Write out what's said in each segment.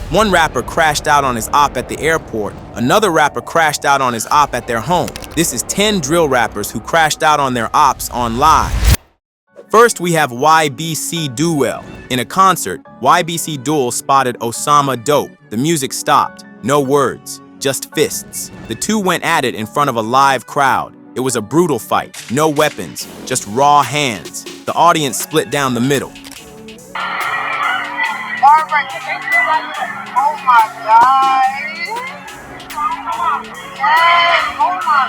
One rapper crashed out on his op at the airport. Another rapper crashed out on his op at their home. This is 10 drill rappers who crashed out on their ops on live. First, we have YBC Dull. In a concert, YBC Dull spotted Osama Dope. The music stopped. No words, just fists. The two went at it in front of a live crowd. It was a brutal fight. No weapons, just raw hands. The audience split down the middle. Oh my God. Yes, oh my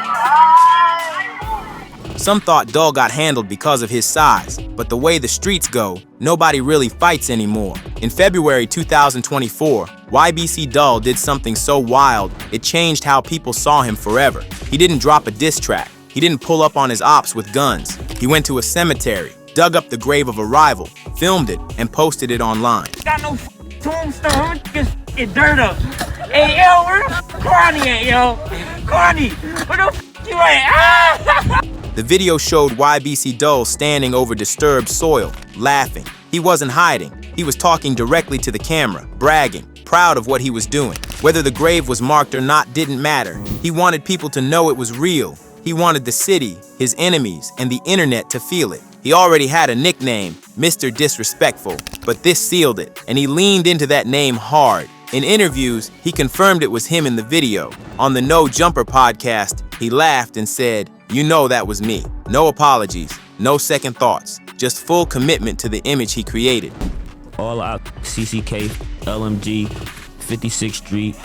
God. Some thought Dull got handled because of his size, but the way the streets go, nobody really fights anymore. In February 2024, YBC Dull did something so wild, it changed how people saw him forever. He didn't drop a diss track. He didn't pull up on his ops with guns. He went to a cemetery, dug up the grave of a rival, filmed it, and posted it online. Got no tombstone, just get dirt up. Hey, yo, where the Carney at, yo? Carney, where the you at? Ah! The video showed YBC Dull standing over disturbed soil, laughing. He wasn't hiding. He was talking directly to the camera, bragging, proud of what he was doing. Whether the grave was marked or not didn't matter. He wanted people to know it was real. He wanted the city, his enemies, and the internet to feel it. He already had a nickname, Mr. Disrespectful, but this sealed it, and he leaned into that name hard. In interviews, he confirmed it was him in the video. On the No Jumper podcast, he laughed and said, "You know that was me. No apologies, no second thoughts, just full commitment to the image he created." All out CCK, LMG, 56th Street,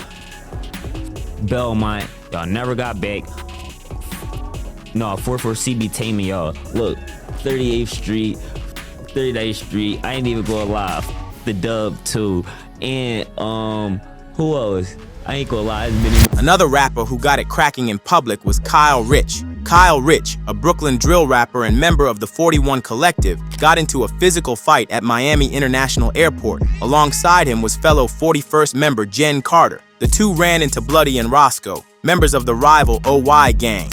Belmont, y'all never got back. No, 44 CB Tamer, y'all. Look, 38th Street, 39th Street, I ain't even going live. The Dub too. And who else? I ain't gonna lie, it's been Another rapper who got it cracking in public was Kyle Rich. Kyle Rich, a Brooklyn drill rapper and member of the 41 Collective, got into a physical fight at Miami International Airport. Alongside him was fellow 41st member Jen Carter. The two ran into Bloody and Roscoe, members of the rival OY gang.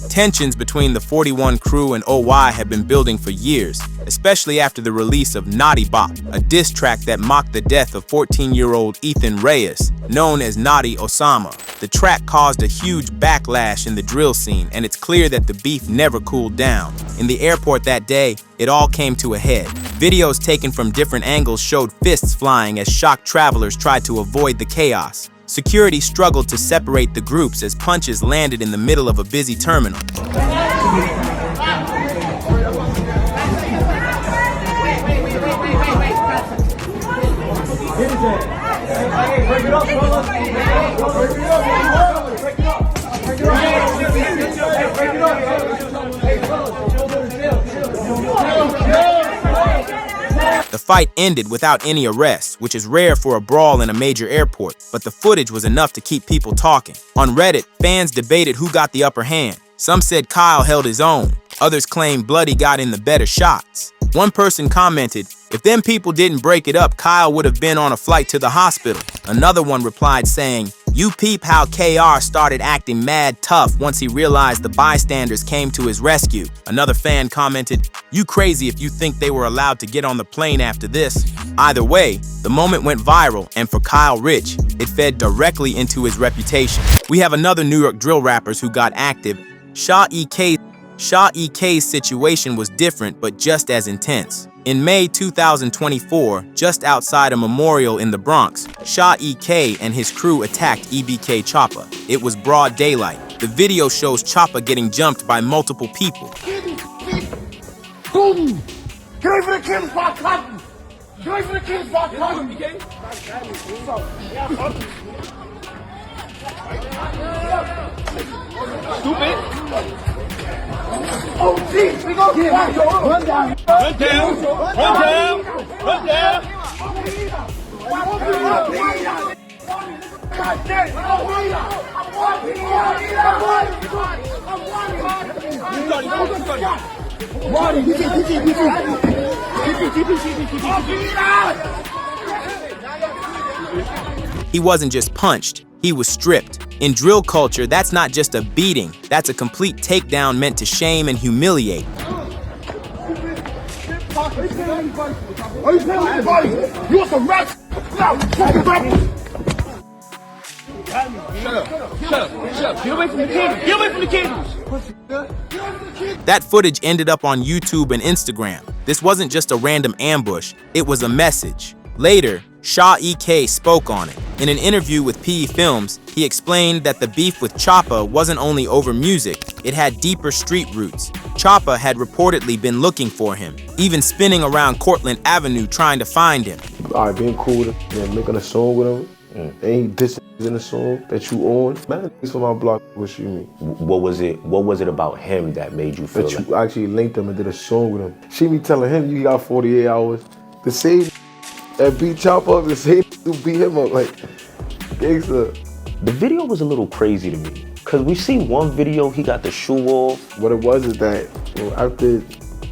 Tensions between the 41 crew and OY have been building for years, especially after the release of Naughty Bop, a diss track that mocked the death of 14-year-old Ethan Reyes, known as Naughty Osama. The track caused a huge backlash in the drill scene, and it's clear that the beef never cooled down. In the airport that day, it all came to a head. Videos taken from different angles showed fists flying as shocked travelers tried to avoid the chaos. Security struggled to separate the groups as punches landed in the middle of a busy terminal. The fight ended without any arrests, which is rare for a brawl in a major airport, but the footage was enough to keep people talking. On Reddit, fans debated who got the upper hand. Some said Kyle held his own. Others claimed Bloody got in the better shots. One person commented, "If them people didn't break it up, Kyle would have been on a flight to the hospital." Another one replied saying, "You peep how KR started acting mad tough once he realized the bystanders came to his rescue." Another fan commented, "You crazy if you think they were allowed to get on the plane after this." Either way, the moment went viral, and for Kyle Rich, it fed directly into his reputation. We have another New York drill rappers who got active. Sha EK's situation was different but just as intense. In May 2024, just outside a memorial in the Bronx, Sha EK and his crew attacked EBK Choppa. It was broad daylight. The video shows Choppa getting jumped by multiple people. Stupid. Oh, jeez, we go get run down. Run down. Run down. Run down. He wasn't just punched, he was stripped. In drill culture, that's not just a beating, that's a complete takedown meant to shame and humiliate. Are you telling anybody? You want some rats? Now, fucking rats! Shut up. Get away from the cameras. Get away from the cameras. That footage ended up on YouTube and Instagram. This wasn't just a random ambush, it was a message. Later, Sha EK spoke on it. In an interview with PE Films, he explained that the beef with Choppa wasn't only over music, it had deeper street roots. Choppa had reportedly been looking for him, even spinning around Cortlandt Avenue trying to find him. Alright, being cool with him and making a song with him. Ain't this in the song that you on? Man, it's for my block. What you mean? What was it about him that made you feel that you actually linked him and did a song with him? She me telling him you got 48 hours. The same that beat Chop up, the same who beat him up, like gangsta. The video was a little crazy to me. Cause we seen one video, he got the shoe off. What it was is that after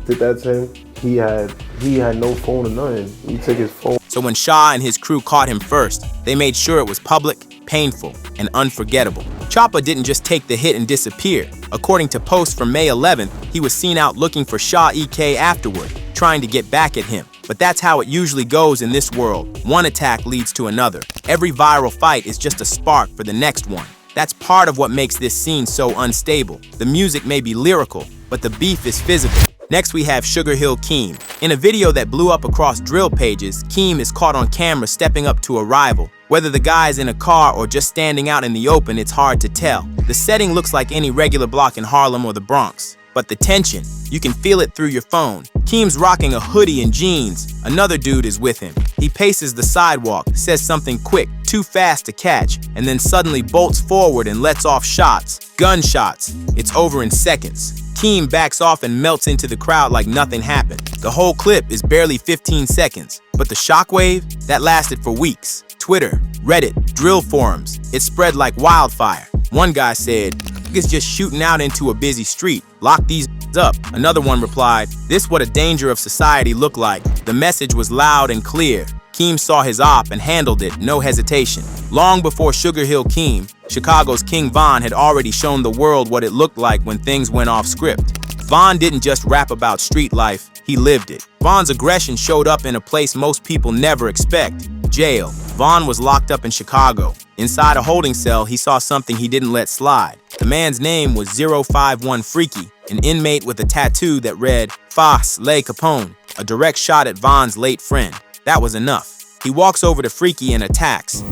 did that to him, he had no phone or nothing. He took his phone. So when Sha and his crew caught him first, they made sure it was public, painful, and unforgettable. Choppa didn't just take the hit and disappear. According to posts from May 11th, he was seen out looking for Sha EK afterward, trying to get back at him. But that's how it usually goes in this world. One attack leads to another. Every viral fight is just a spark for the next one. That's part of what makes this scene so unstable. The music may be lyrical, but the beef is physical. Next we have Hill Keem. In a video that blew up across drill pages, Keem is caught on camera stepping up to a rival. Whether the guy is in a car or just standing out in the open, it's hard to tell. The setting looks like any regular block in Harlem or the Bronx. But the tension, you can feel it through your phone. Keem's rocking a hoodie and jeans. Another dude is with him. He paces the sidewalk, says something quick, too fast to catch, and then suddenly bolts forward and lets off shots. Gunshots. It's over in seconds. Keem backs off and melts into the crowd like nothing happened. The whole clip is barely 15 seconds, but the shockwave, that lasted for weeks. Twitter, Reddit, drill forums, it spread like wildfire. One guy said, "Niggas just shooting out into a busy street. Lock these up." Another one replied, "This what a danger of society look like." The message was loud and clear. Keem saw his op and handled it, no hesitation. Long before Hill Keem, Chicago's King Von had already shown the world what it looked like when things went off script. Von didn't just rap about street life, he lived it. Von's aggression showed up in a place most people never expect, jail. Von was locked up in Chicago. Inside a holding cell, he saw something he didn't let slide. The man's name was 051 Freaky, an inmate with a tattoo that read, "Fas Le Capone," a direct shot at Von's late friend. That was enough. He walks over to Freaky and attacks.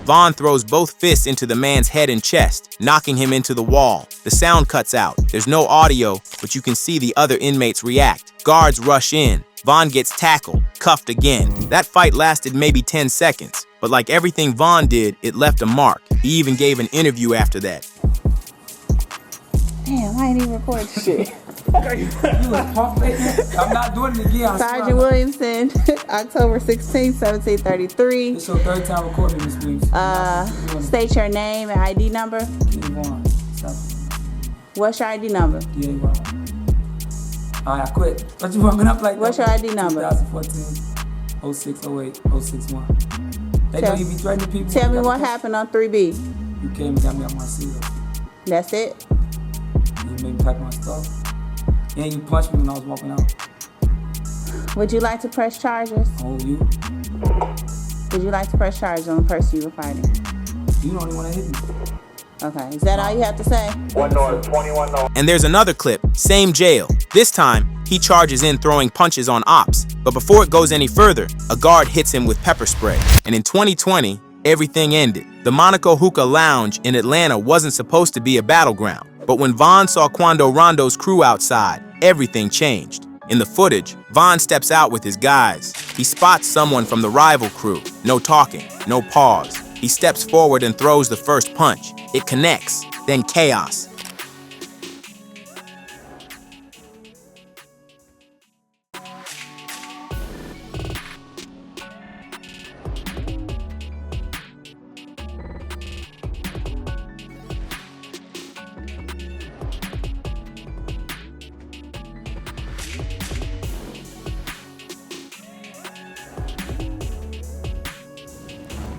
Von throws both fists into the man's head and chest, knocking him into the wall. The sound cuts out. There's no audio, but you can see the other inmates react. Guards rush in. Von gets tackled, cuffed again. That fight lasted maybe 10 seconds, but like everything Von did, it left a mark. He even gave an interview after that. Damn, I ain't even record shit. You was pump faking? I'm not doing it again. Sergeant Williamson, October 16, 1733. It's your third time recording this week. State your name and ID number. What's your ID number? Yeah, you are. Alright, I quit. What you walking up like What's your ID number? 2014, 0608, 061. They know you be threatening people. Tell me what happened on 3B. You came and got me out my seat. That's it? You made me pack my stuff. And you punched me when I was walking out. Would you like to press charges? Oh, you? Would you like to press charges on the person you were fighting? You the only one that hit me. Okay, is that all you have to say? 1 north, 21 north. And there's another clip, same jail. This time, he charges in throwing punches on Opps. But before it goes any further, a guard hits him with pepper spray. And in 2020, everything ended. The Monaco Hookah Lounge in Atlanta wasn't supposed to be a battleground. But when Von saw Quando Rondo's crew outside, everything changed. In the footage, Von steps out with his guys. He spots someone from the rival crew. No talking, no pause. He steps forward and throws the first punch. It connects, then chaos.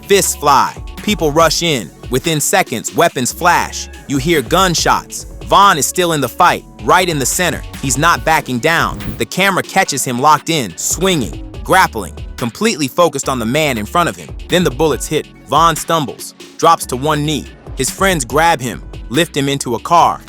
Fists fly, people rush in, Within seconds, weapons flash. You hear gunshots. Von is still in the fight, right in the center. He's not backing down. The camera catches him locked in, swinging, grappling, completely focused on the man in front of him. Then the bullets hit. Von stumbles, drops to one knee. His friends grab him, lift him into a car.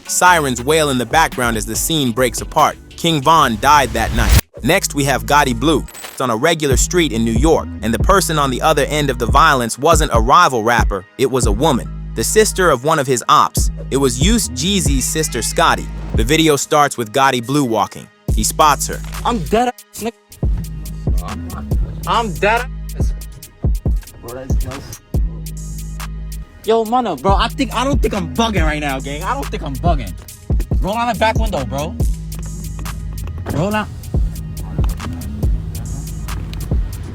Sirens wail in the background as the scene breaks apart. King Von died that night. Next, we have Gotti Blue. It's on a regular street in New York, and the person on the other end of the violence wasn't a rival rapper, it was a woman, the sister of one of his ops. It was Youss Jeezy's sister, Scotty. The video starts with Gotti Blue walking. He spots her. I'm dead ass, nigga. I'm dead ass. Bro, that's close. Yo, mano, bro, I don't think I'm bugging right now, gang. I don't think I'm bugging. Roll on the back window, bro. Roll out.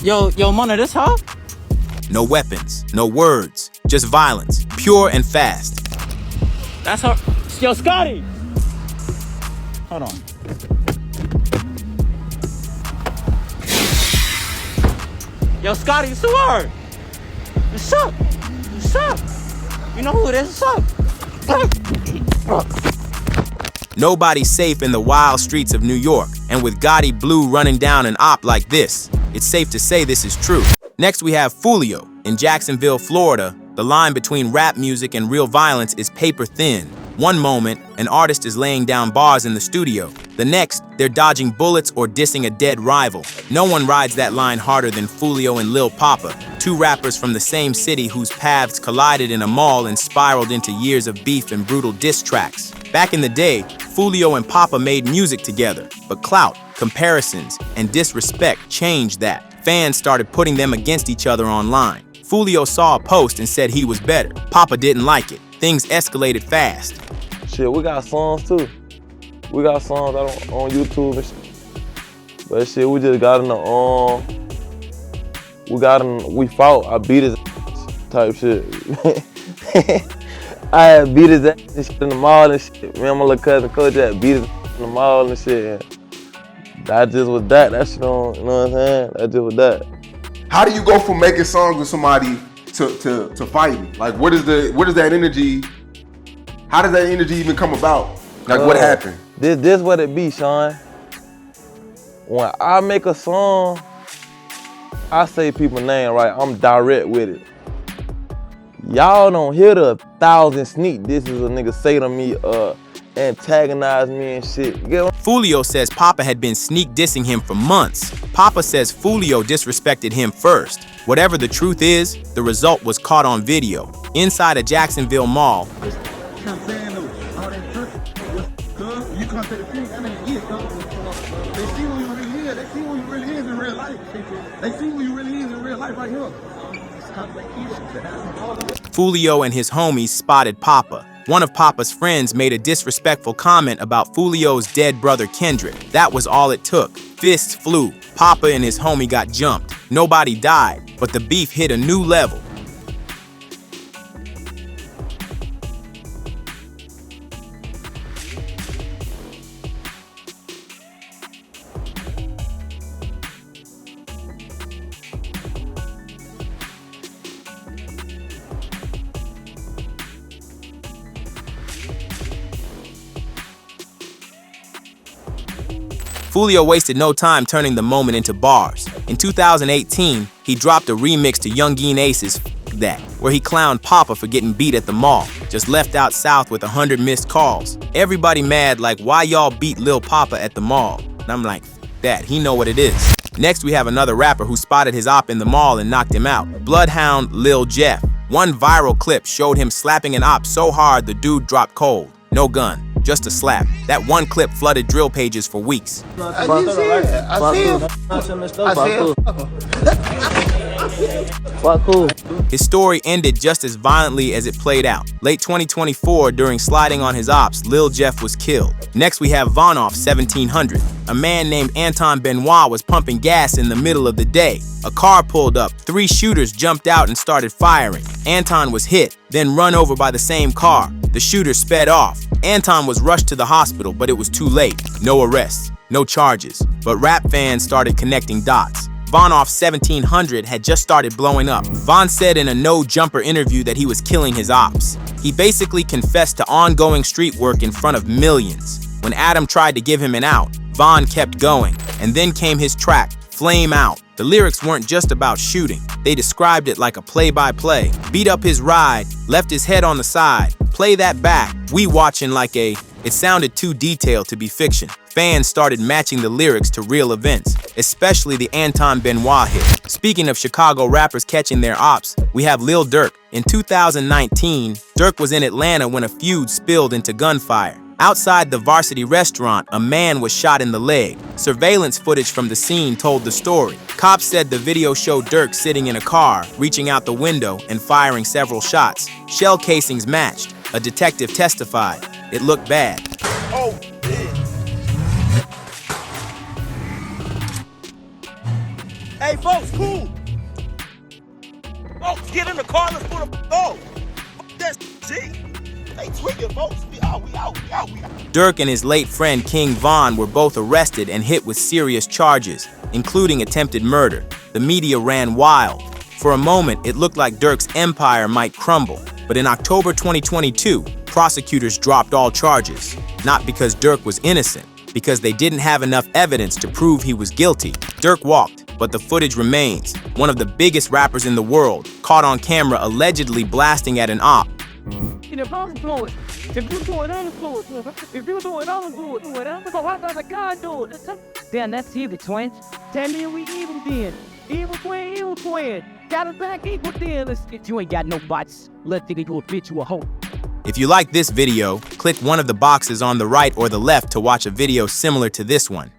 Yo, mano, this her? No weapons, no words, just violence, pure and fast. That's her. Yo, Scotty! Hold on. Yo, Scotty, it's the word. What's up? What's up? You know who it is? What's up? Nobody's safe in the wild streets of New York, and with Gotti Blue running down an op like this, it's safe to say this is true. Next, we have Fulio. In Jacksonville, Florida, the line between rap music and real violence is paper thin. One moment, an artist is laying down bars in the studio. The next, they're dodging bullets or dissing a dead rival. No one rides that line harder than Fulio and Lil Papa, two rappers from the same city whose paths collided in a mall and spiraled into years of beef and brutal diss tracks. Back in the day, Fulio and Papa made music together, but clout, comparisons, and disrespect changed that. Fans started putting them against each other online. Fulio saw a post and said he was better. Papa didn't like it. Things escalated fast. Shit, we got songs too. We got songs out on YouTube and shit. But shit, we just got in the, we fought, I beat his ass type shit. I had beat his ass and shit in the mall and shit. Me and my little cousin Coach had beat his ass in the mall and shit. That just was that. That shit on, you know what I'm saying? That just was that. How do you go from making songs with somebody to fighting? Like, what is that energy? How does that energy even come about? Like, what happened? This what it be, Sean. When I make a song, I say people's name right. I'm direct with it. Y'all don't hear the 1,000 sneak. This is a nigga say to me, antagonize me and shit. Fulio says Papa had been sneak dissing him for months. Papa says Fulio disrespected him first. Whatever the truth is, the result was caught on video. Inside a Jacksonville mall, Fulio and his homies spotted Papa. One of Papa's friends made a disrespectful comment about Fulio's dead brother Kendrick. That was all it took. Fists flew. Papa and his homie got jumped. Nobody died, but the beef hit a new level. Fulio wasted no time turning the moment into bars. In 2018, he dropped a remix to Youngeen Ace's That, where he clowned Papa for getting beat at the mall, just left out south with 100 missed calls. Everybody mad like, why y'all beat Lil Papa at the mall? And I'm like, that, he know what it is. Next, we have another rapper who spotted his op in the mall and knocked him out. Bloodhound Lil Jeff. One viral clip showed him slapping an op so hard the dude dropped cold. No gun, just a slap. That one clip flooded drill pages for weeks. I see His story ended just as violently as it played out. Late 2024, during sliding on his ops, Lil Jeff was killed. Next, we have Vonoff 1700. A man named Anton Benoit was pumping gas in the middle of the day. A car pulled up, 3 shooters jumped out and started firing. Anton was hit, then run over by the same car. The shooter sped off. Anton was rushed to the hospital, but it was too late. No arrests, no charges. But rap fans started connecting dots. Vonoff 1700 had just started blowing up. Von said in a No Jumper interview that he was killing his ops. He basically confessed to ongoing street work in front of millions. When Adam tried to give him an out, Von kept going. And then came his track, Flame Out. The lyrics weren't just about shooting. They described it like a play-by-play. Beat up his ride, left his head on the side. Play that back, we watching like a... It sounded too detailed to be fiction. Fans started matching the lyrics to real events, especially the Anton Benoit hit. Speaking of Chicago rappers catching their ops, we have Lil Durk. In 2019, Durk was in Atlanta when a feud spilled into gunfire. Outside the Varsity restaurant, a man was shot in the leg. Surveillance footage from the scene told the story. Cops said the video showed Durk sitting in a car, reaching out the window and firing several shots. Shell casings matched. A detective testified. It looked bad. Oh, hey, folks, cool. Folks, get in the car. Let's put a off. That's G. They tweaking, folks. We out. Durk and his late friend King Von were both arrested and hit with serious charges, including attempted murder. The media ran wild. For a moment, it looked like Durk's empire might crumble. But in October 2022, prosecutors dropped all charges. Not because Durk was innocent, because they didn't have enough evidence to prove he was guilty. Durk walked, but the footage remains. One of the biggest rappers in the world, caught on camera allegedly blasting at an op. Then that's evil, twins. Tell me we evil then. Evil twin. Got us back equal then. If you ain't got no bots, let's think you a bitch, you a hoe. If you like this video, click one of the boxes on the right or the left to watch a video similar to this one.